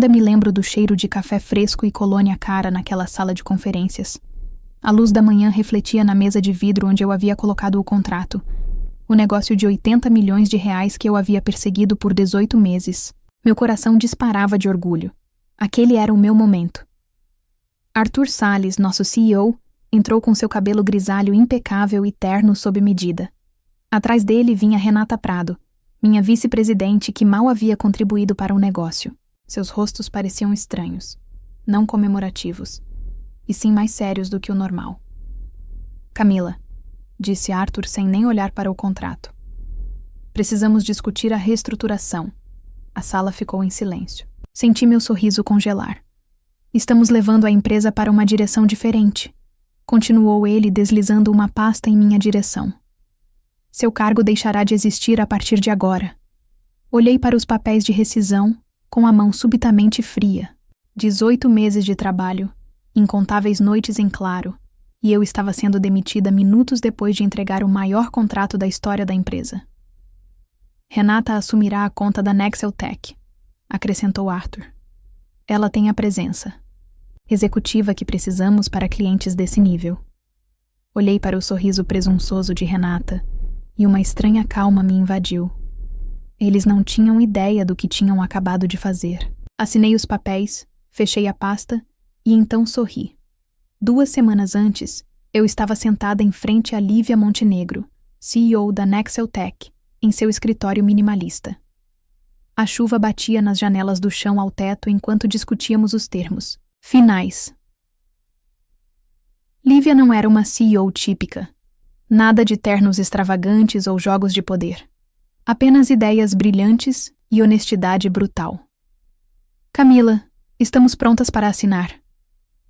Ainda me lembro do cheiro de café fresco e colônia cara naquela sala de conferências. A luz da manhã refletia na mesa de vidro onde eu havia colocado o contrato. O negócio de 80 milhões de reais que eu havia perseguido por 18 meses. Meu coração disparava de orgulho. Aquele era o meu momento. Arthur Salles, nosso CEO, entrou com seu cabelo grisalho impecável e terno sob medida. Atrás dele vinha Renata Prado, minha vice-presidente que mal havia contribuído para o negócio. Seus rostos pareciam estranhos, não comemorativos, e sim mais sérios do que o normal. Camila, disse Arthur sem nem olhar para o contrato. Precisamos discutir a reestruturação. A sala ficou em silêncio. Senti meu sorriso congelar. Estamos levando a empresa para uma direção diferente, continuou ele deslizando uma pasta em minha direção. Seu cargo deixará de existir a partir de agora. Olhei para os papéis de rescisão com a mão subitamente fria. 18 meses de trabalho, incontáveis noites em claro, e eu estava sendo demitida minutos depois de entregar o maior contrato da história da empresa. Renata assumirá a conta da Nexel Tech, acrescentou Arthur. Ela tem a presença executiva que precisamos para clientes desse nível. Olhei para o sorriso presunçoso de Renata e uma estranha calma me invadiu. Eles não tinham ideia do que tinham acabado de fazer. Assinei os papéis, fechei a pasta e então sorri. 2 semanas antes, eu estava sentada em frente a Lívia Montenegro, CEO da Nexel Tech, em seu escritório minimalista. A chuva batia nas janelas do chão ao teto enquanto discutíamos os termos finais. Lívia não era uma CEO típica. Nada de ternos extravagantes ou jogos de poder. Apenas ideias brilhantes e honestidade brutal. Camila, estamos prontas para assinar,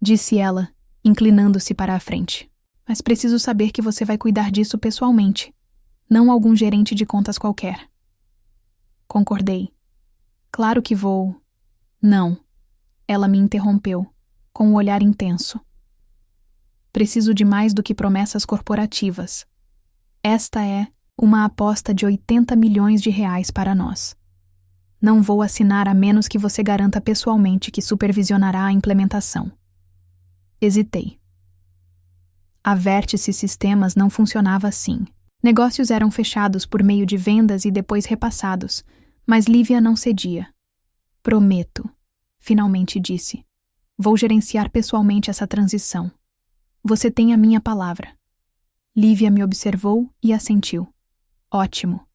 disse ela, inclinando-se para a frente. Mas preciso saber que você vai cuidar disso pessoalmente, não algum gerente de contas qualquer. Concordei. Claro que vou. Não. Ela me interrompeu, com um olhar intenso. Preciso de mais do que promessas corporativas. Esta é uma aposta de 80 milhões de reais para nós. Não vou assinar a menos que você garanta pessoalmente que supervisionará a implementação. Hesitei. A Vértice Sistemas não funcionava assim. Negócios eram fechados por meio de vendas e depois repassados, mas Lívia não cedia. Prometo, finalmente disse. Vou gerenciar pessoalmente essa transição. Você tem a minha palavra. Lívia me observou e assentiu. Ótimo.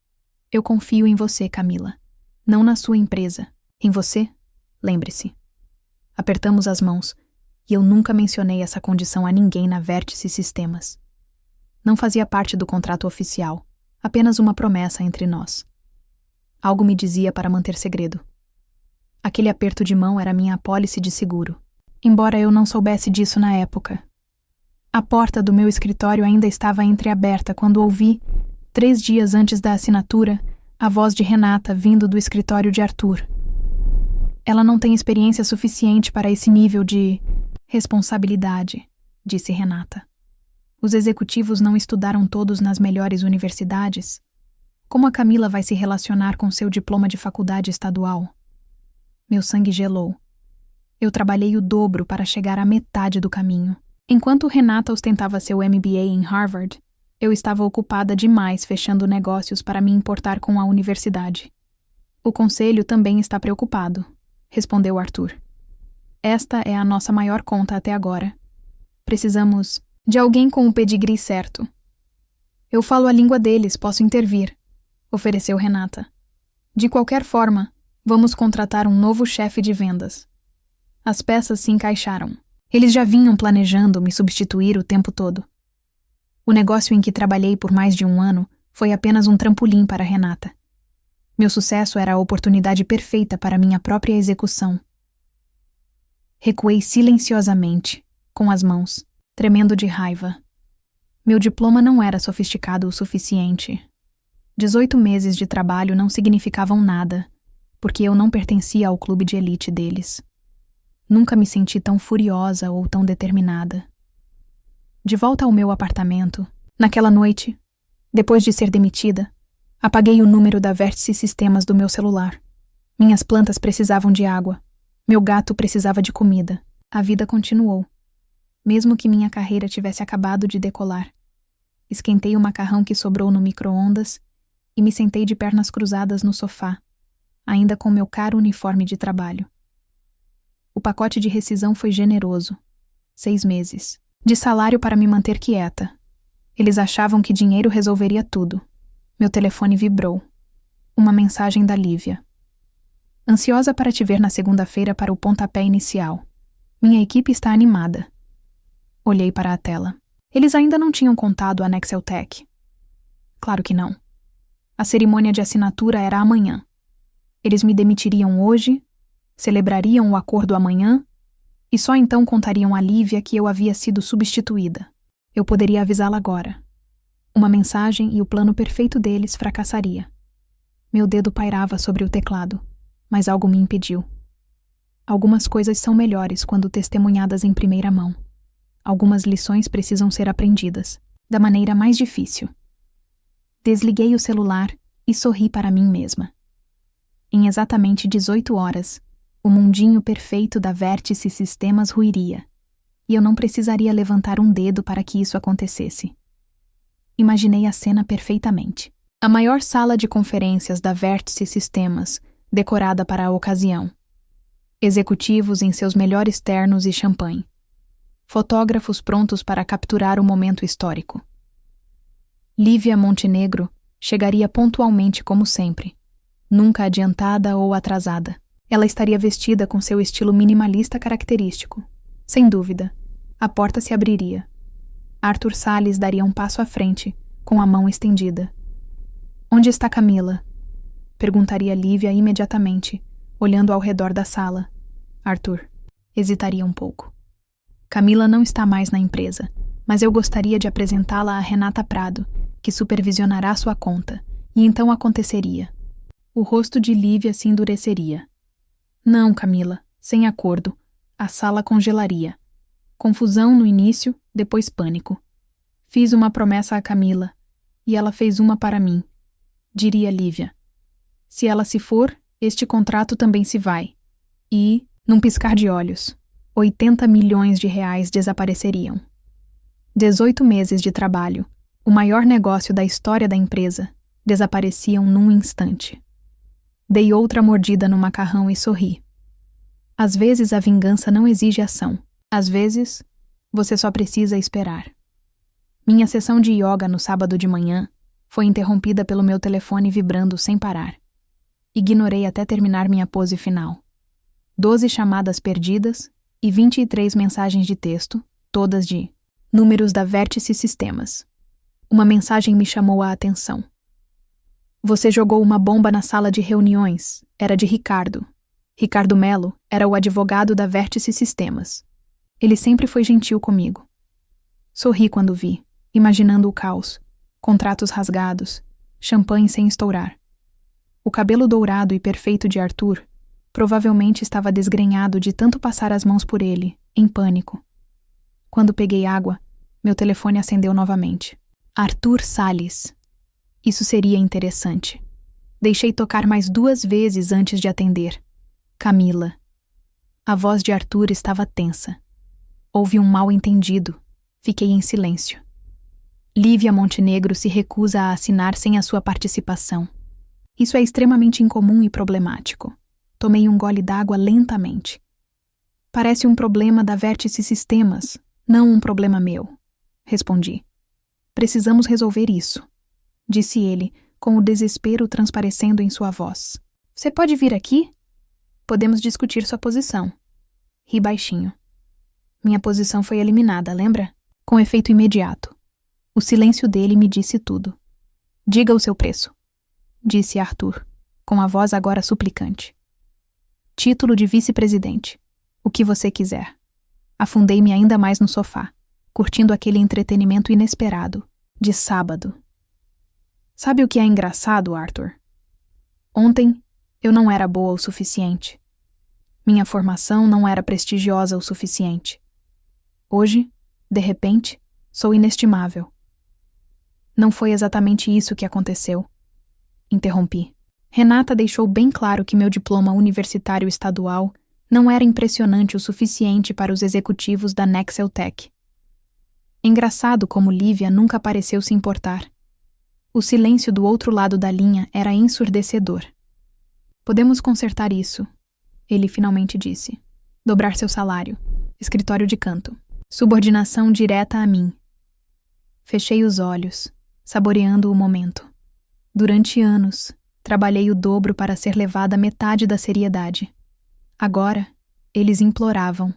Eu confio em você, Camila. Não na sua empresa. Em você, lembre-se. Apertamos as mãos, e eu nunca mencionei essa condição a ninguém na Vértice Sistemas. Não fazia parte do contrato oficial, apenas uma promessa entre nós. Algo me dizia para manter segredo. Aquele aperto de mão era minha apólice de seguro, embora eu não soubesse disso na época. A porta do meu escritório ainda estava entreaberta quando ouvi, 3 dias antes da assinatura, a voz de Renata vindo do escritório de Arthur. Ela não tem experiência suficiente para esse nível de responsabilidade, disse Renata. Os executivos não estudaram todos nas melhores universidades? Como a Camila vai se relacionar com seu diploma de faculdade estadual? Meu sangue gelou. Eu trabalhei o dobro para chegar à metade do caminho. Enquanto Renata ostentava seu MBA em Harvard, eu estava ocupada demais fechando negócios para me importar com a universidade. O conselho também está preocupado, respondeu Arthur. Esta é a nossa maior conta até agora. Precisamos de alguém com o pedigree certo. Eu falo a língua deles, posso intervir, ofereceu Renata. De qualquer forma, vamos contratar um novo chefe de vendas. As peças se encaixaram. Eles já vinham planejando me substituir o tempo todo. O negócio em que trabalhei por mais de 1 ano foi apenas um trampolim para Renata. Meu sucesso era a oportunidade perfeita para minha própria execução. Recuei silenciosamente, com as mãos, tremendo de raiva. Meu diploma não era sofisticado o suficiente. 18 meses de trabalho não significavam nada, porque eu não pertencia ao clube de elite deles. Nunca me senti tão furiosa ou tão determinada. De volta ao meu apartamento, naquela noite, depois de ser demitida, apaguei o número da Vértice Sistemas do meu celular. Minhas plantas precisavam de água. Meu gato precisava de comida. A vida continuou, mesmo que minha carreira tivesse acabado de decolar. Esquentei o macarrão que sobrou no micro-ondas e me sentei de pernas cruzadas no sofá, ainda com meu caro uniforme de trabalho. O pacote de rescisão foi generoso. 6 meses de salário para me manter quieta. Eles achavam que dinheiro resolveria tudo. Meu telefone vibrou. Uma mensagem da Lívia. Ansiosa para te ver na segunda-feira para o pontapé inicial. Minha equipe está animada. Olhei para a tela. Eles ainda não tinham contado a Nexeltech. Claro que não. A cerimônia de assinatura era amanhã. Eles me demitiriam hoje, celebrariam o acordo amanhã, e só então contariam a Lívia que eu havia sido substituída. Eu poderia avisá-la agora. Uma mensagem e o plano perfeito deles fracassaria. Meu dedo pairava sobre o teclado, mas algo me impediu. Algumas coisas são melhores quando testemunhadas em primeira mão. Algumas lições precisam ser aprendidas, da maneira mais difícil. Desliguei o celular e sorri para mim mesma. Em exatamente 18 horas, o mundinho perfeito da Vértice Sistemas ruiria, e eu não precisaria levantar um dedo para que isso acontecesse. Imaginei a cena perfeitamente. A maior sala de conferências da Vértice Sistemas, decorada para a ocasião. Executivos em seus melhores ternos e champanhe. Fotógrafos prontos para capturar o momento histórico. Lívia Montenegro chegaria pontualmente como sempre, nunca adiantada ou atrasada. Ela estaria vestida com seu estilo minimalista característico. Sem dúvida, a porta se abriria. Arthur Salles daria um passo à frente, com a mão estendida. Onde está Camila? Perguntaria Lívia imediatamente, olhando ao redor da sala. Arthur hesitaria um pouco. Camila não está mais na empresa, mas eu gostaria de apresentá-la a Renata Prado, que supervisionará sua conta, e então aconteceria. O rosto de Lívia se endureceria. Não, Camila, sem acordo. A sala congelaria. Confusão no início, depois pânico. Fiz uma promessa a Camila, e ela fez uma para mim, diria Lívia. Se ela se for, este contrato também se vai. E, num piscar de olhos, 80 milhões de reais desapareceriam. 18 meses de trabalho, o maior negócio da história da empresa, desapareciam num instante. Dei outra mordida no macarrão e sorri. Às vezes a vingança não exige ação. Às vezes, você só precisa esperar. Minha sessão de yoga no sábado de manhã foi interrompida pelo meu telefone vibrando sem parar. Ignorei até terminar minha pose final. 12 chamadas perdidas e 23 mensagens de texto, todas de números da Vértice Sistemas. Uma mensagem me chamou a atenção. Você jogou uma bomba na sala de reuniões. Era de Ricardo. Ricardo Melo era o advogado da Vértice Sistemas. Ele sempre foi gentil comigo. Sorri quando vi, imaginando o caos. Contratos rasgados, champanhe sem estourar. O cabelo dourado e perfeito de Arthur provavelmente estava desgrenhado de tanto passar as mãos por ele, em pânico. Quando peguei água, meu telefone acendeu novamente. Arthur Salles. Isso seria interessante. Deixei tocar mais 2 vezes antes de atender. Camila. A voz de Arthur estava tensa. Houve um mal-entendido. Fiquei em silêncio. Lívia Montenegro se recusa a assinar sem a sua participação. Isso é extremamente incomum e problemático. Tomei um gole d'água lentamente. Parece um problema da Vértice Sistemas, não um problema meu. Respondi. Precisamos resolver isso, disse ele, com o desespero transparecendo em sua voz. Você pode vir aqui? Podemos discutir sua posição. Ri baixinho. Minha posição foi eliminada, lembra? Com efeito imediato. O silêncio dele me disse tudo. Diga o seu preço, disse Arthur, com a voz agora suplicante. Título de vice-presidente. O que você quiser. Afundei-me ainda mais no sofá, curtindo aquele entretenimento inesperado, de sábado. Sabe o que é engraçado, Arthur? Ontem, eu não era boa o suficiente. Minha formação não era prestigiosa o suficiente. Hoje, de repente, sou inestimável. Não foi exatamente isso que aconteceu. Interrompi. Renata deixou bem claro que meu diploma universitário estadual não era impressionante o suficiente para os executivos da Nexel Tech. Engraçado como Lívia nunca pareceu se importar. O silêncio do outro lado da linha era ensurdecedor. Podemos consertar isso, ele finalmente disse. Dobrar seu salário. Escritório de canto. Subordinação direta a mim. Fechei os olhos, saboreando o momento. Durante anos, trabalhei o dobro para ser levada à metade da seriedade. Agora, eles imploravam.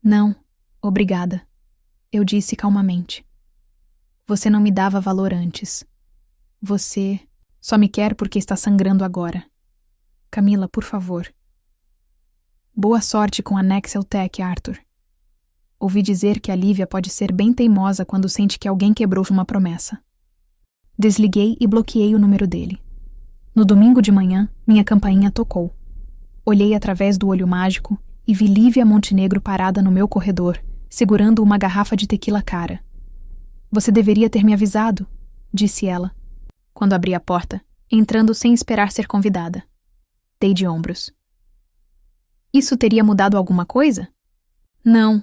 Não, obrigada. Eu disse calmamente. Você não me dava valor antes. Você só me quer porque está sangrando agora. Camila, por favor. Boa sorte com a Nexel Tech, Arthur. Ouvi dizer que a Lívia pode ser bem teimosa quando sente que alguém quebrou uma promessa. Desliguei e bloqueei o número dele. No domingo de manhã, minha campainha tocou. Olhei através do olho mágico e vi Lívia Montenegro parada no meu corredor, segurando uma garrafa de tequila cara. Você deveria ter me avisado, disse ela, quando abri a porta, entrando sem esperar ser convidada. Dei de ombros. Isso teria mudado alguma coisa? Não,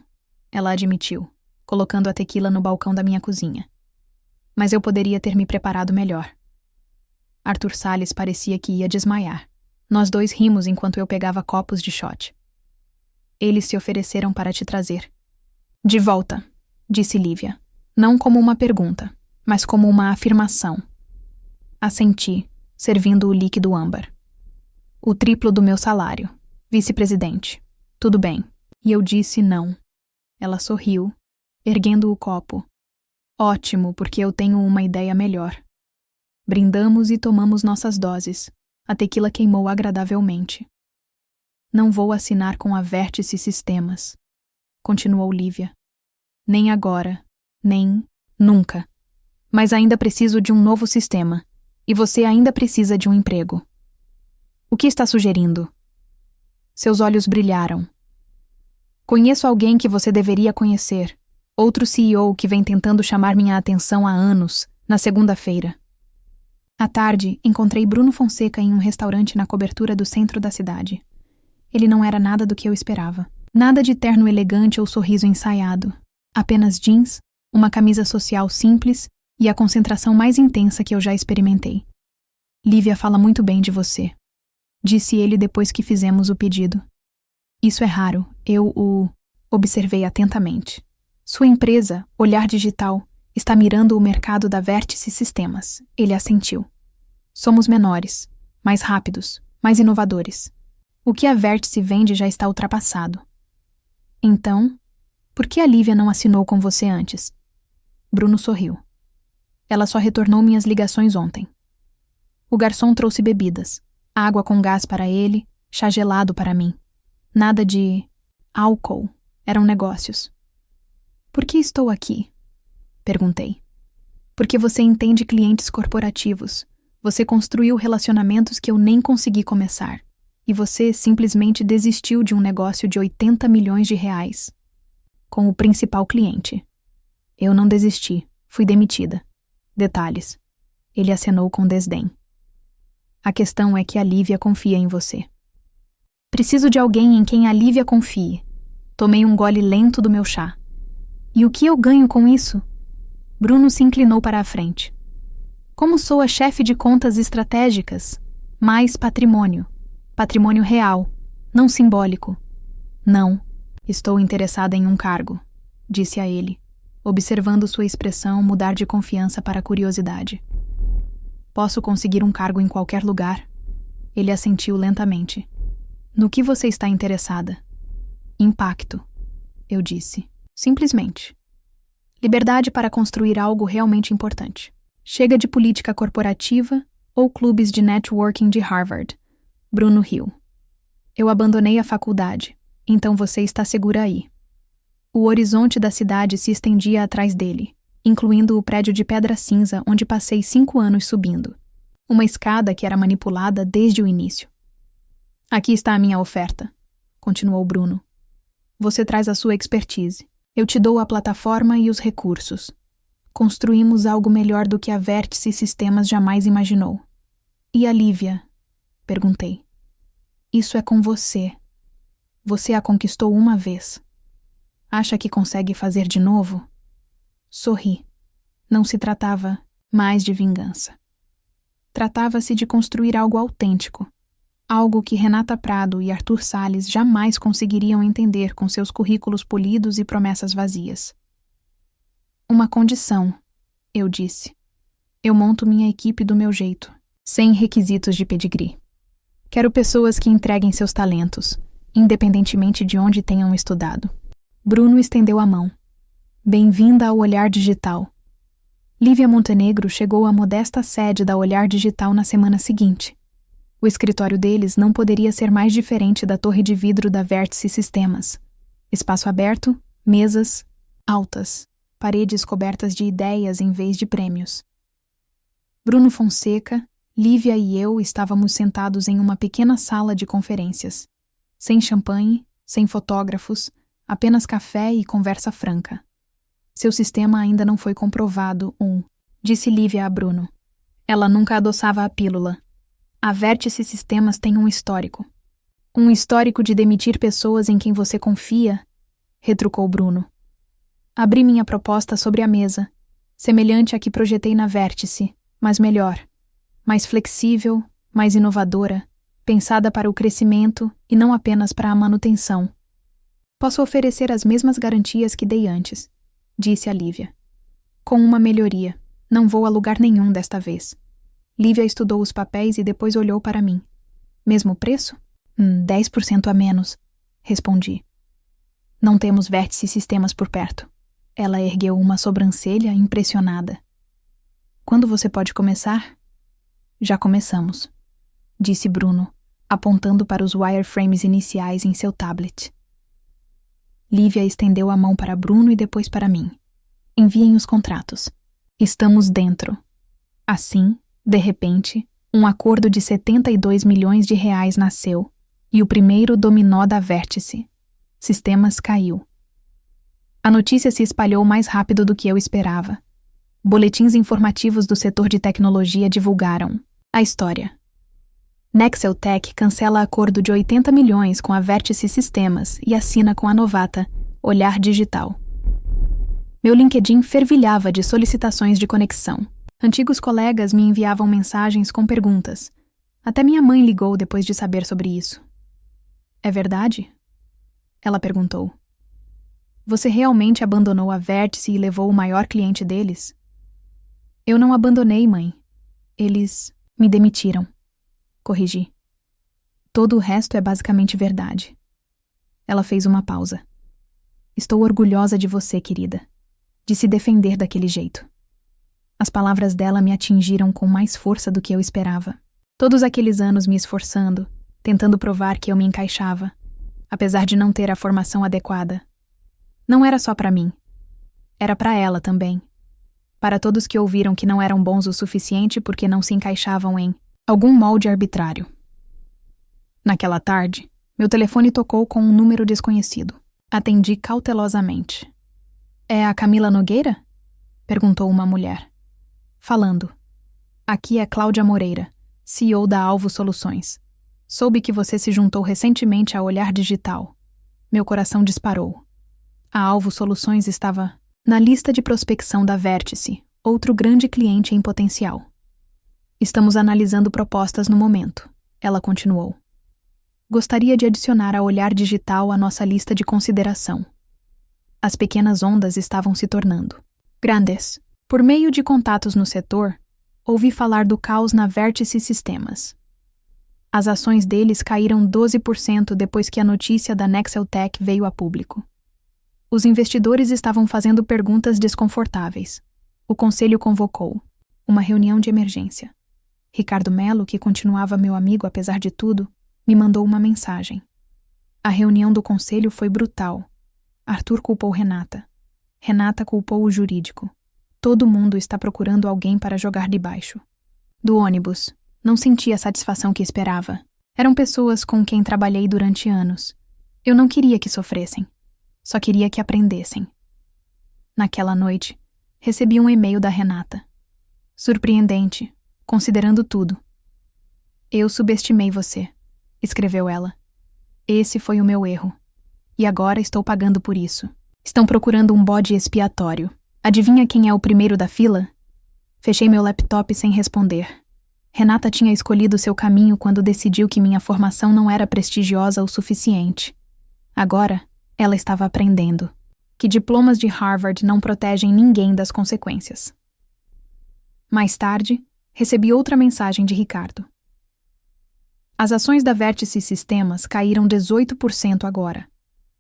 ela admitiu, colocando a tequila no balcão da minha cozinha. Mas eu poderia ter me preparado melhor. Arthur Salles parecia que ia desmaiar. Nós dois rimos enquanto eu pegava copos de shot. Eles se ofereceram para te trazer. De volta, disse Lívia, não como uma pergunta, mas como uma afirmação. Assenti, servindo o líquido âmbar. O triplo do meu salário. Vice-presidente. Tudo bem. E eu disse não. Ela sorriu, erguendo o copo. Ótimo, porque eu tenho uma ideia melhor. Brindamos e tomamos nossas doses. A tequila queimou agradavelmente. Não vou assinar com a Vértice Sistemas, continuou Lívia. Nem agora, nem nunca. Mas ainda preciso de um novo sistema. E você ainda precisa de um emprego. O que está sugerindo? Seus olhos brilharam. Conheço alguém que você deveria conhecer. Outro CEO que vem tentando chamar minha atenção há anos, na segunda-feira. À tarde, encontrei Bruno Fonseca em um restaurante na cobertura do centro da cidade. Ele não era nada do que eu esperava. Nada de terno elegante ou sorriso ensaiado. Apenas jeans, uma camisa social simples e a concentração mais intensa que eu já experimentei. Lívia fala muito bem de você, disse ele depois que fizemos o pedido. Isso é raro, eu o observei atentamente. Sua empresa, Olhar Digital, está mirando o mercado da Vértice Sistemas. Ele assentiu. Somos menores, mais rápidos, mais inovadores. O que a Vértice vende já está ultrapassado. Então, por que a Lívia não assinou com você antes? Bruno sorriu. Ela só retornou minhas ligações ontem. O garçom trouxe bebidas, água com gás para ele, chá gelado para mim. Nada de álcool, eram negócios. Por que estou aqui? Perguntei. Porque você entende clientes corporativos. Você construiu relacionamentos que eu nem consegui começar. E você simplesmente desistiu de um negócio de 80 milhões de reais. Com o principal cliente. Eu não desisti, fui demitida. Detalhes. Ele acenou com desdém. A questão é que a Lívia confia em você. Preciso de alguém em quem a Lívia confie. Tomei um gole lento do meu chá. E o que eu ganho com isso? Bruno se inclinou para a frente. Como sou a chefe de contas estratégicas, mais patrimônio. Patrimônio real, não simbólico. Não, estou interessada em um cargo, disse a ele, observando sua expressão mudar de confiança para curiosidade. Posso conseguir um cargo em qualquer lugar? Ele assentiu lentamente. No que você está interessada? Impacto, eu disse. Simplesmente. Liberdade para construir algo realmente importante. Chega de política corporativa ou clubes de networking de Harvard. Bruno riu. Eu abandonei a faculdade, então você está segura aí. O horizonte da cidade se estendia atrás dele, incluindo o prédio de pedra cinza onde passei 5 anos subindo. Uma escada que era manipulada desde o início. Aqui está a minha oferta, continuou Bruno. Você traz a sua expertise. Eu te dou a plataforma e os recursos. Construímos algo melhor do que a Vértice Sistemas jamais imaginou. E a Lívia? Perguntei. Isso é com você. Você a conquistou uma vez. Acha que consegue fazer de novo? Sorri. Não se tratava mais de vingança. Tratava-se de construir algo autêntico. Algo que Renata Prado e Arthur Salles jamais conseguiriam entender com seus currículos polidos e promessas vazias. Uma condição, eu disse. Eu monto minha equipe do meu jeito, sem requisitos de pedigree. Quero pessoas que entreguem seus talentos, independentemente de onde tenham estudado. Bruno estendeu a mão. Bem-vinda ao Olhar Digital. Lívia Montenegro chegou à modesta sede da Olhar Digital na semana seguinte. O escritório deles não poderia ser mais diferente da torre de vidro da Vértice Sistemas. Espaço aberto, mesas, altas, paredes cobertas de ideias em vez de prêmios. Bruno Fonseca, Lívia e eu estávamos sentados em uma pequena sala de conferências. Sem champanhe, sem fotógrafos, apenas café e conversa franca. Seu sistema ainda não foi comprovado, disse Lívia a Bruno. Ela nunca adoçava a pílula. A Vértice Sistemas tem um histórico. Um histórico de demitir pessoas em quem você confia, retrucou Bruno. Abri minha proposta sobre a mesa, semelhante à que projetei na Vértice, mas melhor, mais flexível, mais inovadora, pensada para o crescimento e não apenas para a manutenção. Posso oferecer as mesmas garantias que dei antes, disse a Lívia. Com uma melhoria, não vou a lugar nenhum desta vez. Lívia estudou os papéis e depois olhou para mim. Mesmo preço? 10% a menos, respondi. Não temos Vértice Sistemas por perto. Ela ergueu uma sobrancelha impressionada. Quando você pode começar? Já começamos, disse Bruno, apontando para os wireframes iniciais em seu tablet. Lívia estendeu a mão para Bruno e depois para mim. Enviem os contratos. Estamos dentro. Assim, de repente, um acordo de 72 milhões de reais nasceu e o primeiro dominó da Vértice. Sistemas caiu. A notícia se espalhou mais rápido do que eu esperava. Boletins informativos do setor de tecnologia divulgaram a história. Nexel Tech cancela acordo de 80 milhões com a Vértice Sistemas e assina com a novata Olhar Digital. Meu LinkedIn fervilhava de solicitações de conexão. Antigos colegas me enviavam mensagens com perguntas. Até minha mãe ligou depois de saber sobre isso. É verdade? Ela perguntou. Você realmente abandonou a Vértice e levou o maior cliente deles? Eu não abandonei, mãe. Eles me demitiram. Corrigi. Todo o resto é basicamente verdade. Ela fez uma pausa. Estou orgulhosa de você, querida. De se defender daquele jeito. As palavras dela me atingiram com mais força do que eu esperava. Todos aqueles anos me esforçando, tentando provar que eu me encaixava, apesar de não ter a formação adequada. Não era só para mim. Era para ela também. Para todos que ouviram que não eram bons o suficiente porque não se encaixavam em algum molde arbitrário. Naquela tarde, meu telefone tocou com um número desconhecido. Atendi cautelosamente. É a Camila Nogueira? Perguntou uma mulher. Falando. Aqui é Cláudia Moreira, CEO da Alvo Soluções. Soube que você se juntou recentemente a Olhar Digital. Meu coração disparou. A Alvo Soluções estava na lista de prospecção da Vértice, outro grande cliente em potencial. Estamos analisando propostas no momento, ela continuou. Gostaria de adicionar a Olhar Digital à nossa lista de consideração. As pequenas ondas estavam se tornando grandes. Por meio de contatos no setor, ouvi falar do caos na Vértice Sistemas. As ações deles caíram 12% depois que a notícia da Nexel Tech veio a público. Os investidores estavam fazendo perguntas desconfortáveis. O conselho convocou uma reunião de emergência. Ricardo Melo, que continuava meu amigo apesar de tudo, me mandou uma mensagem. A reunião do conselho foi brutal. Arthur culpou Renata. Renata culpou o jurídico. Todo mundo está procurando alguém para jogar debaixo. Do ônibus, não senti a satisfação que esperava. Eram pessoas com quem trabalhei durante anos. Eu não queria que sofressem. Só queria que aprendessem. Naquela noite, recebi um e-mail da Renata. Surpreendente, considerando tudo. Eu subestimei você, escreveu ela. Esse foi o meu erro. E agora estou pagando por isso. Estão procurando um bode expiatório. Adivinha quem é o primeiro da fila? Fechei meu laptop sem responder. Renata tinha escolhido seu caminho quando decidiu que minha formação não era prestigiosa o suficiente. Agora, ela estava aprendendo que diplomas de Harvard não protegem ninguém das consequências. Mais tarde, recebi outra mensagem de Ricardo. As ações da Vértice Sistemas caíram 18% agora.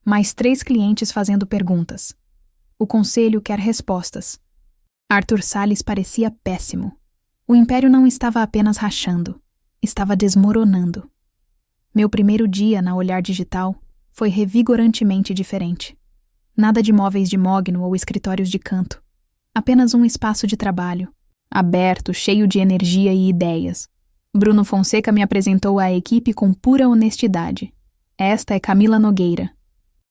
Mais 3 clientes fazendo perguntas. O conselho quer respostas. Arthur Salles parecia péssimo. O império não estava apenas rachando, estava desmoronando. Meu primeiro dia na Olhar Digital foi revigorantemente diferente. Nada de móveis de mogno ou escritórios de canto. Apenas um espaço de trabalho, aberto, cheio de energia e ideias. Bruno Fonseca me apresentou à equipe com pura honestidade. Esta é Camila Nogueira.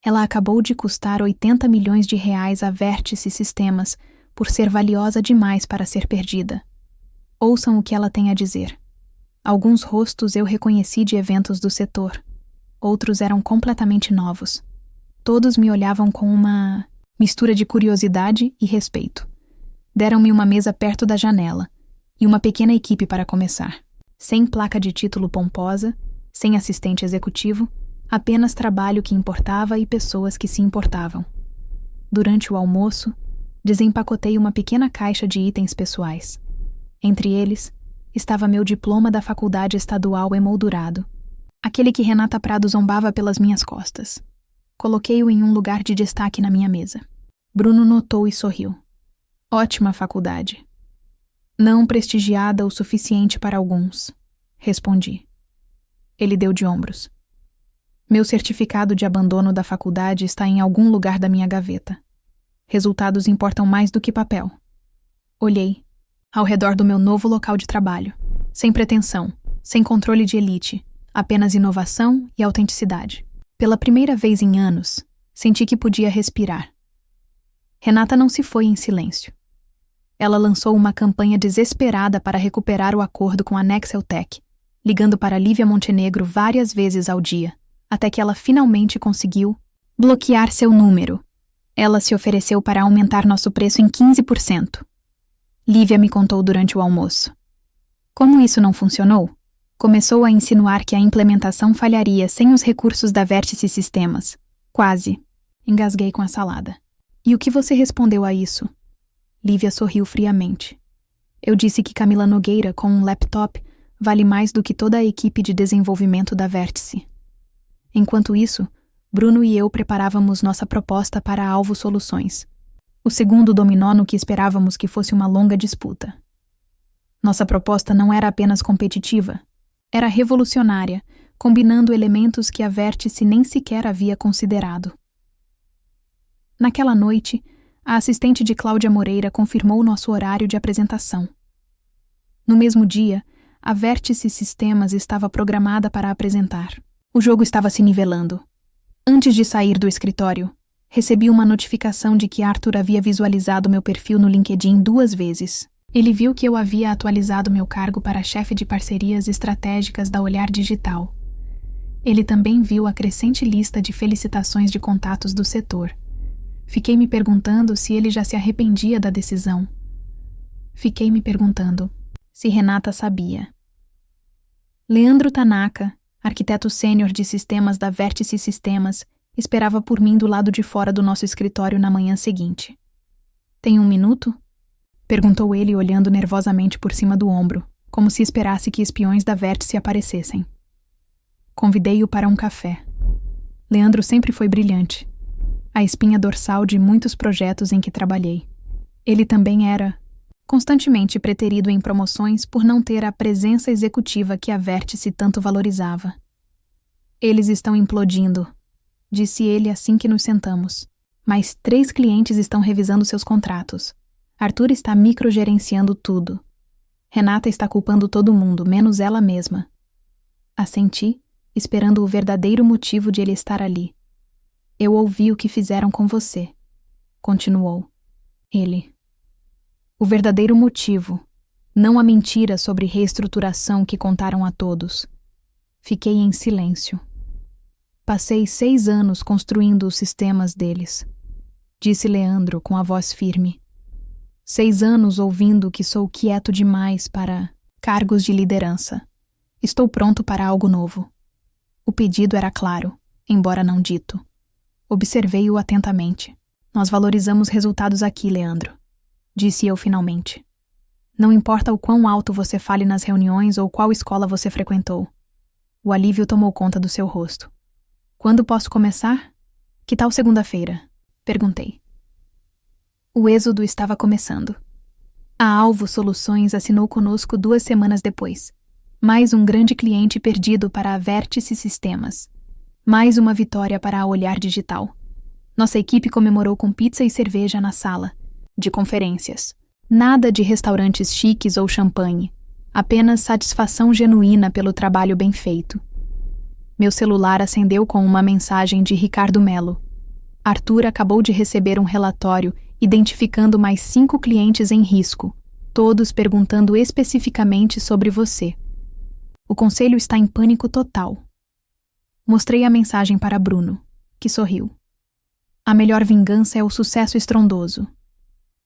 Ela acabou de custar 80 milhões de reais à Vértice Sistemas por ser valiosa demais para ser perdida. Ouçam o que ela tem a dizer. Alguns rostos eu reconheci de eventos do setor. Outros eram completamente novos. Todos me olhavam com uma mistura de curiosidade e respeito. Deram-me uma mesa perto da janela e uma pequena equipe para começar. Sem placa de título pomposa, sem assistente executivo, apenas trabalho que importava e pessoas que se importavam. Durante o almoço, desempacotei uma pequena caixa de itens pessoais. Entre eles, estava meu diploma da faculdade estadual emoldurado, aquele que Renata Prado zombava pelas minhas costas. Coloquei-o em um lugar de destaque na minha mesa. Bruno notou e sorriu. Ótima faculdade. Não prestigiada o suficiente para alguns, respondi. Ele deu de ombros. Meu certificado de abandono da faculdade está em algum lugar da minha gaveta. Resultados importam mais do que papel. Olhei ao redor do meu novo local de trabalho, sem pretensão, sem controle de elite, apenas inovação e autenticidade. Pela primeira vez em anos, senti que podia respirar. Renata não se foi em silêncio. Ela lançou uma campanha desesperada para recuperar o acordo com a Nexeltech, ligando para Lívia Montenegro várias vezes ao dia, até que ela finalmente conseguiu bloquear seu número. Ela se ofereceu para aumentar nosso preço em 15%. Lívia me contou durante o almoço. Como isso não funcionou? Começou a insinuar que a implementação falharia sem os recursos da Vértice Sistemas. Quase. Engasguei com a salada. E o que você respondeu a isso? Lívia sorriu friamente. Eu disse que Camila Nogueira, com um laptop, vale mais do que toda a equipe de desenvolvimento da Vértice. Enquanto isso, Bruno e eu preparávamos nossa proposta para a Alvo Soluções. O segundo dominó no que esperávamos que fosse uma longa disputa. Nossa proposta não era apenas competitiva, era revolucionária, combinando elementos que a Vértice nem sequer havia considerado. Naquela noite, a assistente de Cláudia Moreira confirmou nosso horário de apresentação. No mesmo dia, a Vértice Sistemas estava programada para apresentar. O jogo estava se nivelando. Antes de sair do escritório, recebi uma notificação de que Arthur havia visualizado meu perfil no LinkedIn 2 vezes. Ele viu que eu havia atualizado meu cargo para chefe de parcerias estratégicas da Olhar Digital. Ele também viu a crescente lista de felicitações de contatos do setor. Fiquei me perguntando se ele já se arrependia da decisão. Fiquei me perguntando se Renata sabia. Leandro Tanaka, arquiteto sênior de sistemas da Vértice Sistemas, esperava por mim do lado de fora do nosso escritório na manhã seguinte. Tem um minuto? Perguntou ele olhando nervosamente por cima do ombro, como se esperasse que espiões da Vértice aparecessem. Convidei-o para um café. Leandro sempre foi brilhante. A espinha dorsal de muitos projetos em que trabalhei. Ele também era constantemente preterido em promoções por não ter a presença executiva que a Vértice tanto valorizava. Eles estão implodindo, disse ele assim que nos sentamos. Mais 3 clientes estão revisando seus contratos. Arthur está microgerenciando tudo. Renata está culpando todo mundo, menos ela mesma. Assenti, esperando o verdadeiro motivo de ele estar ali. Eu ouvi o que fizeram com você, continuou. Ele. O verdadeiro motivo, não a mentira sobre reestruturação que contaram a todos. Fiquei em silêncio. Passei 6 anos construindo os sistemas deles, disse Leandro com a voz firme. 6 anos ouvindo que sou quieto demais para cargos de liderança. Estou pronto para algo novo. O pedido era claro, embora não dito. Observei-o atentamente. Nós valorizamos resultados aqui, Leandro, disse eu finalmente. Não importa o quão alto você fale nas reuniões ou qual escola você frequentou. O alívio tomou conta do seu rosto. Quando posso começar? Que tal segunda-feira? Perguntei. O êxodo estava começando. A Alvo Soluções assinou conosco 2 semanas depois. Mais um grande cliente perdido para a Vértice Sistemas. Mais uma vitória para a Olhar Digital. Nossa equipe comemorou com pizza e cerveja na sala de conferências. Nada de restaurantes chiques ou champanhe. Apenas satisfação genuína pelo trabalho bem feito. Meu celular acendeu com uma mensagem de Ricardo Melo. Arthur acabou de receber um relatório identificando mais 5 clientes em risco, todos perguntando especificamente sobre você. O conselho está em pânico total. Mostrei a mensagem para Bruno, que sorriu. A melhor vingança é o sucesso estrondoso.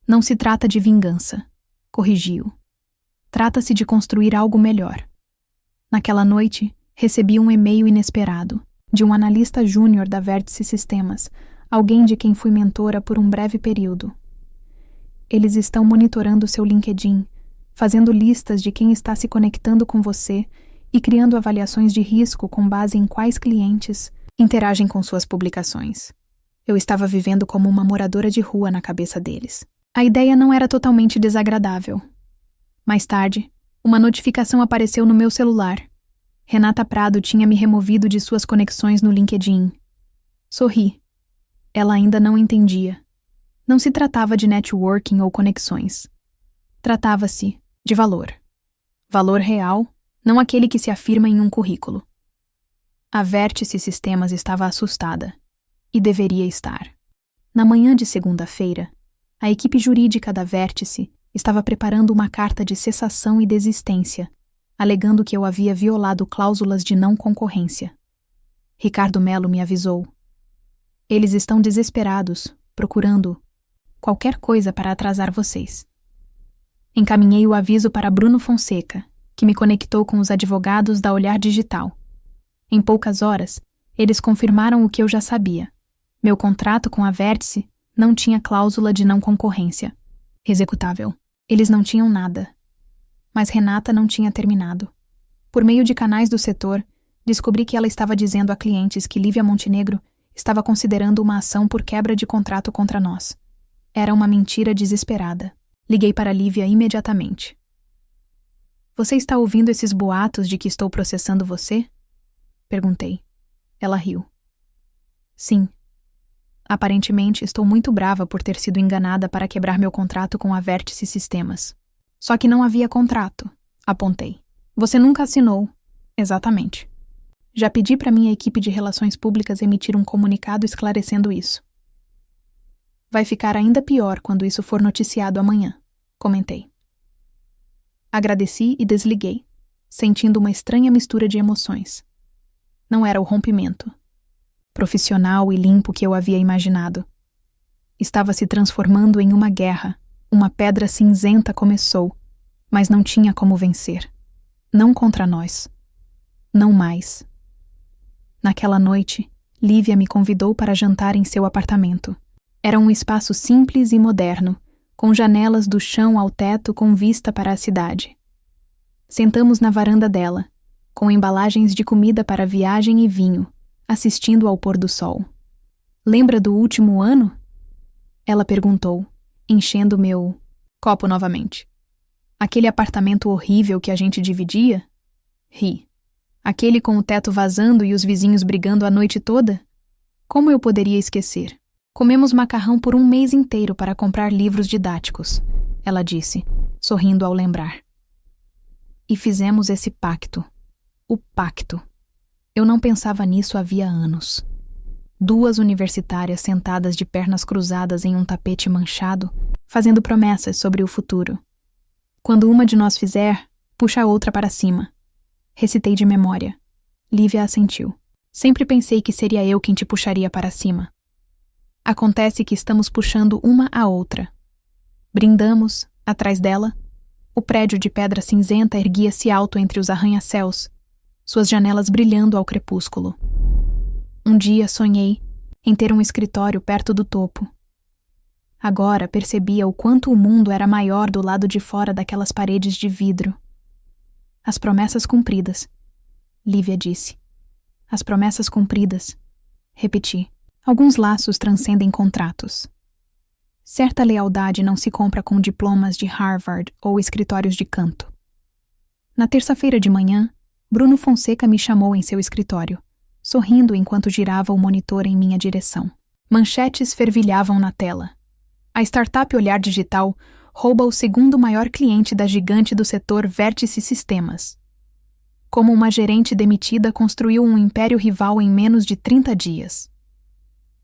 Não se trata de vingança, corrigiu. Trata-se de construir algo melhor. Naquela noite, recebi um e-mail inesperado, de um analista júnior da Vértice Sistemas, alguém de quem fui mentora por um breve período. Eles estão monitorando seu LinkedIn, fazendo listas de quem está se conectando com você e criando avaliações de risco com base em quais clientes interagem com suas publicações. Eu estava vivendo como uma moradora de rua na cabeça deles. A ideia não era totalmente desagradável. Mais tarde, uma notificação apareceu no meu celular. Renata Prado tinha me removido de suas conexões no LinkedIn. Sorri. Ela ainda não entendia. Não se tratava de networking ou conexões. Tratava-se de valor. Valor real, não aquele que se afirma em um currículo. A Vértice Sistemas estava assustada. E deveria estar. Na manhã de segunda-feira, a equipe jurídica da Vértice estava preparando uma carta de cessação e desistência, alegando que eu havia violado cláusulas de não concorrência. Ricardo Melo me avisou. Eles estão desesperados, procurando qualquer coisa para atrasar vocês. Encaminhei o aviso para Bruno Fonseca, que me conectou com os advogados da Olhar Digital. Em poucas horas, eles confirmaram o que eu já sabia. Meu contrato com a Vértice não tinha cláusula de não concorrência. Executável. Eles não tinham nada. Mas Renata não tinha terminado. Por meio de canais do setor, descobri que ela estava dizendo a clientes que Lívia Montenegro estava considerando uma ação por quebra de contrato contra nós. Era uma mentira desesperada. Liguei para Lívia imediatamente. Você está ouvindo esses boatos de que estou processando você? Perguntei. Ela riu. Sim. Aparentemente, estou muito brava por ter sido enganada para quebrar meu contrato com a Vértice Sistemas. Só que não havia contrato, apontei. Você nunca assinou. Exatamente. Já pedi para minha equipe de relações públicas emitir um comunicado esclarecendo isso. Vai ficar ainda pior quando isso for noticiado amanhã, comentei. Agradeci e desliguei, sentindo uma estranha mistura de emoções. Não era o rompimento profissional e limpo que eu havia imaginado. Estava se transformando em uma guerra. Uma pedra cinzenta começou, mas não tinha como vencer. Não contra nós. Não mais. Naquela noite, Lívia me convidou para jantar em seu apartamento. Era um espaço simples e moderno, com janelas do chão ao teto com vista para a cidade. Sentamos na varanda dela, com embalagens de comida para viagem e vinho, assistindo ao pôr do sol. Lembra do último ano? Ela perguntou, enchendo meu copo novamente. Aquele apartamento horrível que a gente dividia? Ri. Aquele com o teto vazando e os vizinhos brigando a noite toda? Como eu poderia esquecer? Comemos macarrão por um mês inteiro para comprar livros didáticos, ela disse, sorrindo ao lembrar. E fizemos esse pacto. O pacto. Eu não pensava nisso havia anos. 2 universitárias sentadas de pernas cruzadas em um tapete manchado, fazendo promessas sobre o futuro. Quando uma de nós fizer, puxa a outra para cima. Recitei de memória. Lívia assentiu. Sempre pensei que seria eu quem te puxaria para cima. Acontece que estamos puxando uma a outra. Brindamos, atrás dela. O prédio de pedra cinzenta erguia-se alto entre os arranha-céus, suas janelas brilhando ao crepúsculo. Um dia sonhei em ter um escritório perto do topo. Agora percebia o quanto o mundo era maior do lado de fora daquelas paredes de vidro. As promessas cumpridas, Lívia disse. As promessas cumpridas, repeti. Alguns laços transcendem contratos. Certa lealdade não se compra com diplomas de Harvard ou escritórios de canto. Na terça-feira de manhã, Bruno Fonseca me chamou em seu escritório, sorrindo enquanto girava o monitor em minha direção. Manchetes fervilhavam na tela. A startup Olhar Digital rouba o segundo maior cliente da gigante do setor Vértice Sistemas. Como uma gerente demitida construiu um império rival em menos de 30 dias.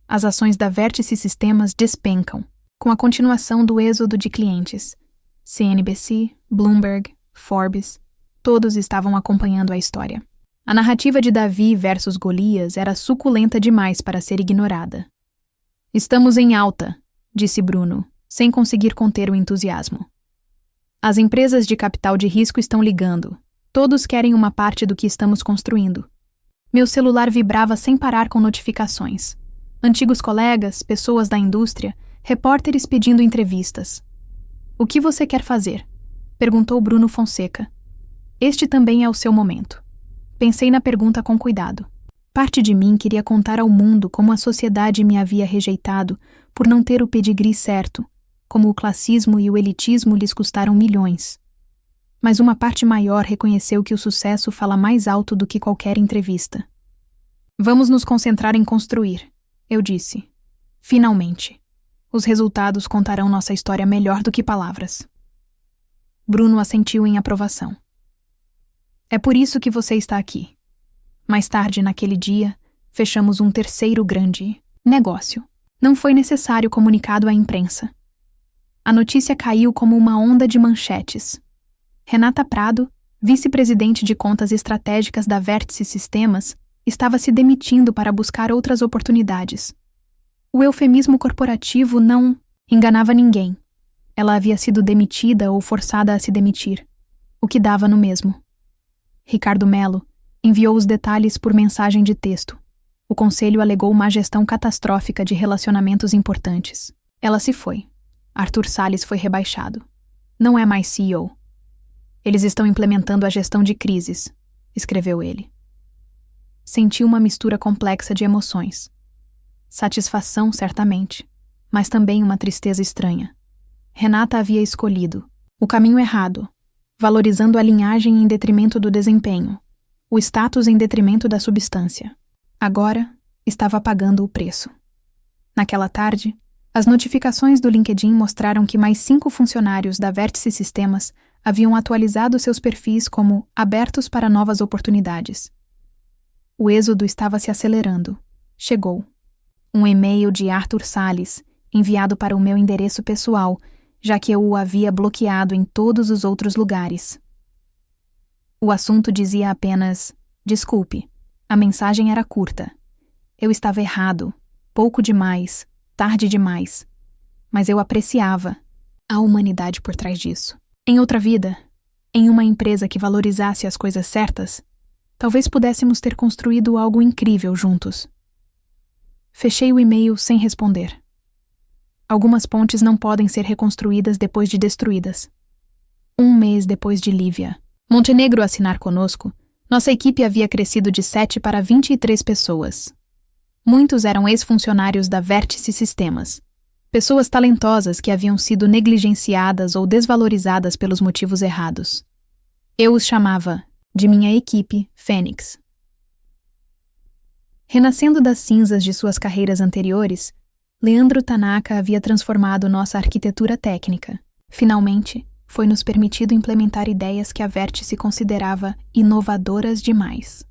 As ações da Vértice Sistemas despencam, com a continuação do êxodo de clientes. CNBC, Bloomberg, Forbes, todos estavam acompanhando a história. A narrativa de Davi versus Golias era suculenta demais para ser ignorada. Estamos em alta, disse Bruno, sem conseguir conter o entusiasmo. As empresas de capital de risco estão ligando. Todos querem uma parte do que estamos construindo. Meu celular vibrava sem parar com notificações. Antigos colegas, pessoas da indústria, repórteres pedindo entrevistas. O que você quer fazer? Perguntou Bruno Fonseca. Este também é o seu momento. Pensei na pergunta com cuidado. Parte de mim queria contar ao mundo como a sociedade me havia rejeitado por não ter o pedigree certo, como o classismo e o elitismo lhes custaram milhões. Mas uma parte maior reconheceu que o sucesso fala mais alto do que qualquer entrevista. Vamos nos concentrar em construir, eu disse. Finalmente. Os resultados contarão nossa história melhor do que palavras. Bruno assentiu em aprovação. É por isso que você está aqui. Mais tarde, naquele dia, fechamos um terceiro grande negócio. Não foi necessário comunicado à imprensa. A notícia caiu como uma onda de manchetes. Renata Prado, vice-presidente de contas estratégicas da Vértice Sistemas, estava se demitindo para buscar outras oportunidades. O eufemismo corporativo não enganava ninguém. Ela havia sido demitida ou forçada a se demitir, o que dava no mesmo. Ricardo Melo enviou os detalhes por mensagem de texto. O conselho alegou má gestão catastrófica de relacionamentos importantes. Ela se foi. Arthur Salles foi rebaixado. Não é mais CEO. Eles estão implementando a gestão de crises, escreveu ele. Senti uma mistura complexa de emoções. Satisfação, certamente, mas também uma tristeza estranha. Renata havia escolhido o caminho errado, valorizando a linhagem em detrimento do desempenho, o status em detrimento da substância. Agora, estava pagando o preço. Naquela tarde, as notificações do LinkedIn mostraram que mais 5 funcionários da Vértice Sistemas haviam atualizado seus perfis como abertos para novas oportunidades. O êxodo estava se acelerando. Chegou. Um e-mail de Arthur Salles, enviado para o meu endereço pessoal, já que eu o havia bloqueado em todos os outros lugares. O assunto dizia apenas: desculpe. A mensagem era curta. Eu estava errado, pouco demais, tarde demais. Mas eu apreciava a humanidade por trás disso. Em outra vida, em uma empresa que valorizasse as coisas certas, talvez pudéssemos ter construído algo incrível juntos. Fechei o e-mail sem responder. Algumas pontes não podem ser reconstruídas depois de destruídas. 1 mês depois de Lívia Montenegro assinar conosco, nossa equipe havia crescido de 7 para 23 pessoas. Muitos eram ex-funcionários da Vértice Sistemas. Pessoas talentosas que haviam sido negligenciadas ou desvalorizadas pelos motivos errados. Eu os chamava de minha equipe Fênix. Renascendo das cinzas de suas carreiras anteriores, Leandro Tanaka havia transformado nossa arquitetura técnica. Finalmente, foi-nos permitido implementar ideias que a Vértice considerava inovadoras demais.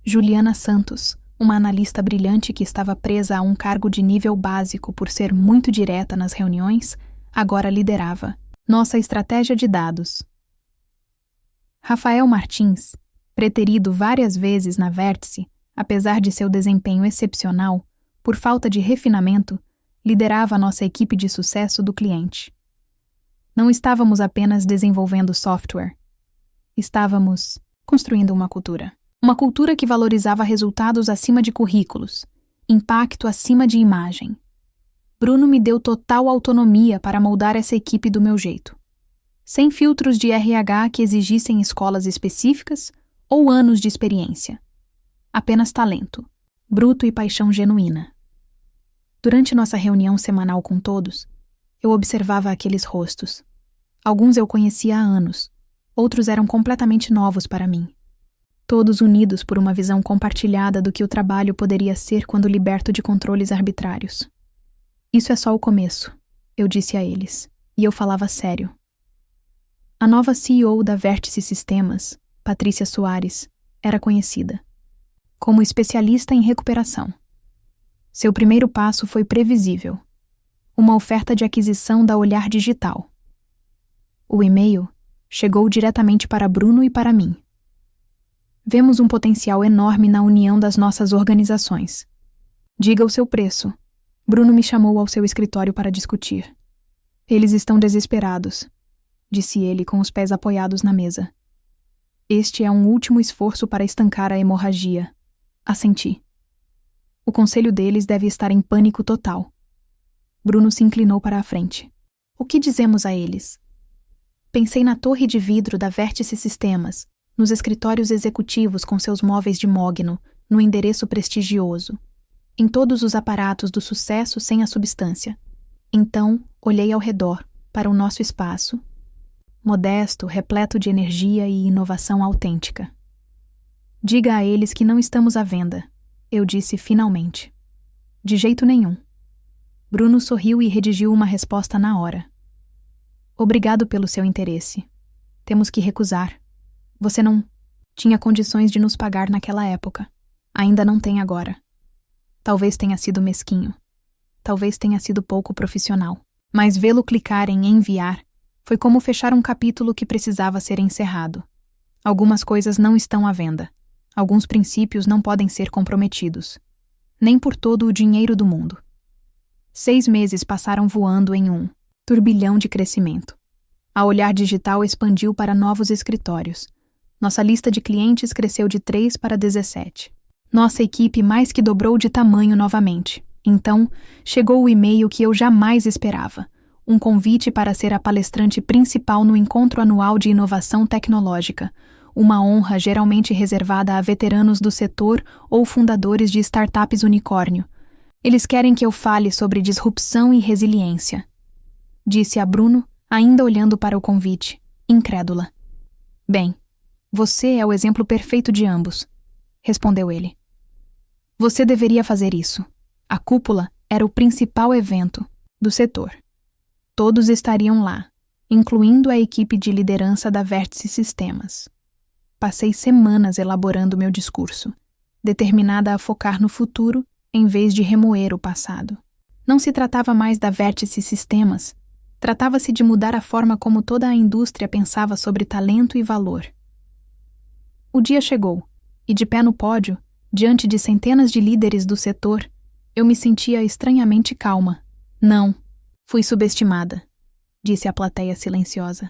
Juliana Santos, uma analista brilhante que estava presa a um cargo de nível básico por ser muito direta nas reuniões, agora liderava nossa estratégia de dados. Rafael Martins, preterido várias vezes na Vértice, apesar de seu desempenho excepcional, por falta de refinamento, liderava a nossa equipe de sucesso do cliente. Não estávamos apenas desenvolvendo software. Estávamos construindo uma cultura. Uma cultura que valorizava resultados acima de currículos, impacto acima de imagem. Bruno me deu total autonomia para moldar essa equipe do meu jeito. Sem filtros de RH que exigissem escolas específicas ou anos de experiência. Apenas talento, bruto e paixão genuína. Durante nossa reunião semanal com todos, eu observava aqueles rostos. Alguns eu conhecia há anos, outros eram completamente novos para mim. Todos unidos por uma visão compartilhada do que o trabalho poderia ser quando liberto de controles arbitrários. Isso é só o começo, eu disse a eles, e eu falava sério. A nova CEO da Vértice Sistemas, Patrícia Soares, era conhecida como especialista em recuperação. Seu primeiro passo foi previsível, uma oferta de aquisição da Olhar Digital. O e-mail chegou diretamente para Bruno e para mim. Vemos um potencial enorme na união das nossas organizações. Diga o seu preço. Bruno me chamou ao seu escritório para discutir. Eles estão desesperados, disse ele com os pés apoiados na mesa. Este é um último esforço para estancar a hemorragia. Assenti. O conselho deles deve estar em pânico total. Bruno se inclinou para a frente. O que dizemos a eles? Pensei na torre de vidro da Vértice Sistemas, nos escritórios executivos com seus móveis de mogno, no endereço prestigioso, em todos os aparatos do sucesso sem a substância. Então, olhei ao redor, para o nosso espaço, modesto, repleto de energia e inovação autêntica. Diga a eles que não estamos à venda, eu disse finalmente. De jeito nenhum. Bruno sorriu e redigiu uma resposta na hora. Obrigado pelo seu interesse. Temos que recusar. Você não tinha condições de nos pagar naquela época. Ainda não tem agora. Talvez tenha sido mesquinho. Talvez tenha sido pouco profissional. Mas vê-lo clicar em enviar foi como fechar um capítulo que precisava ser encerrado. Algumas coisas não estão à venda. Alguns princípios não podem ser comprometidos. Nem por todo o dinheiro do mundo. 6 meses passaram voando em um turbilhão de crescimento. A Olhar Digital expandiu para novos escritórios. Nossa lista de clientes cresceu de 3 para 17. Nossa equipe mais que dobrou de tamanho novamente. Então, chegou o e-mail que eu jamais esperava. Um convite para ser a palestrante principal no encontro anual de inovação tecnológica. Uma honra geralmente reservada a veteranos do setor ou fundadores de startups unicórnio. Eles querem que eu fale sobre disrupção e resiliência. Disse a Bruno, ainda olhando para o convite, incrédula. Bem, você é o exemplo perfeito de ambos, respondeu ele. Você deveria fazer isso. A cúpula era o principal evento do setor. Todos estariam lá, incluindo a equipe de liderança da Vértice Sistemas. Passei semanas elaborando meu discurso, determinada a focar no futuro em vez de remoer o passado. Não se tratava mais da Vértice Sistemas, tratava-se de mudar a forma como toda a indústria pensava sobre talento e valor. O dia chegou, e de pé no pódio, diante de centenas de líderes do setor, eu me sentia estranhamente calma. Não, fui subestimada, disse a plateia silenciosa.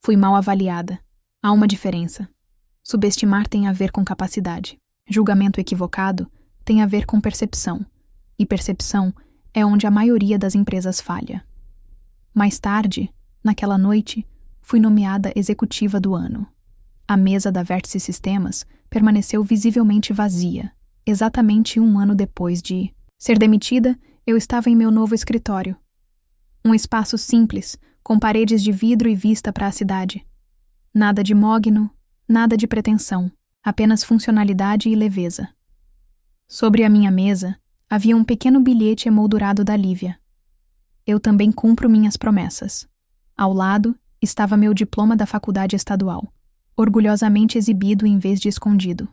Fui mal avaliada. Há uma diferença. Subestimar tem a ver com capacidade. Julgamento equivocado tem a ver com percepção. E percepção é onde a maioria das empresas falha. Mais tarde, naquela noite, fui nomeada executiva do ano. A mesa da Vértice Sistemas permaneceu visivelmente vazia, exatamente 1 ano depois de ser demitida. Eu estava em meu novo escritório. Um espaço simples, com paredes de vidro e vista para a cidade. Nada de mogno, nada de pretensão, apenas funcionalidade e leveza. Sobre a minha mesa, havia um pequeno bilhete emoldurado da Lívia. Eu também cumpro minhas promessas. Ao lado estava meu diploma da faculdade estadual, orgulhosamente exibido em vez de escondido.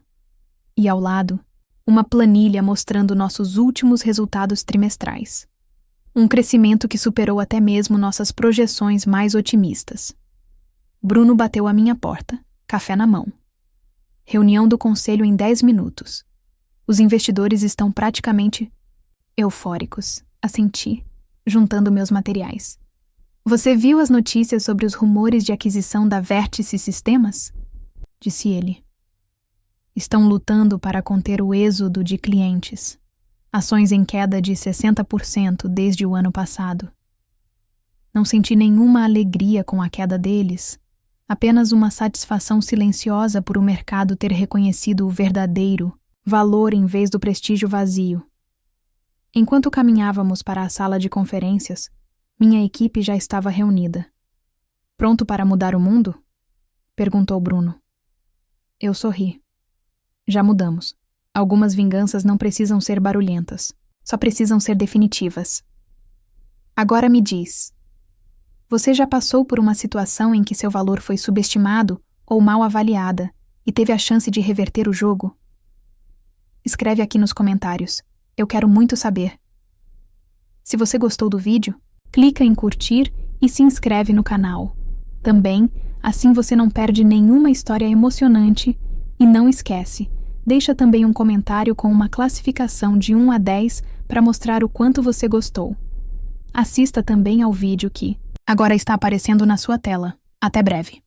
E ao lado, uma planilha mostrando nossos últimos resultados trimestrais. Um crescimento que superou até mesmo nossas projeções mais otimistas. Bruno bateu à minha porta, café na mão. Reunião do conselho em 10 minutos. Os investidores estão praticamente eufóricos, assenti, juntando meus materiais. Você viu as notícias sobre os rumores de aquisição da Vértice Sistemas? Disse ele. Estão lutando para conter o êxodo de clientes. Ações em queda de 60% desde o ano passado. Não senti nenhuma alegria com a queda deles, apenas uma satisfação silenciosa por o mercado ter reconhecido o verdadeiro valor em vez do prestígio vazio. Enquanto caminhávamos para a sala de conferências, minha equipe já estava reunida. Pronto para mudar o mundo? Perguntou Bruno. Eu sorri. Já mudamos. Algumas vinganças não precisam ser barulhentas, só precisam ser definitivas. Agora me diz, você já passou por uma situação em que seu valor foi subestimado ou mal avaliada e teve a chance de reverter o jogo? Escreve aqui nos comentários. Eu quero muito saber. Se você gostou do vídeo, clica em curtir e se inscreve no canal. Também, assim você não perde nenhuma história emocionante e não esquece, deixa também um comentário com uma classificação de 1 a 10 para mostrar o quanto você gostou. Assista também ao vídeo que agora está aparecendo na sua tela. Até breve.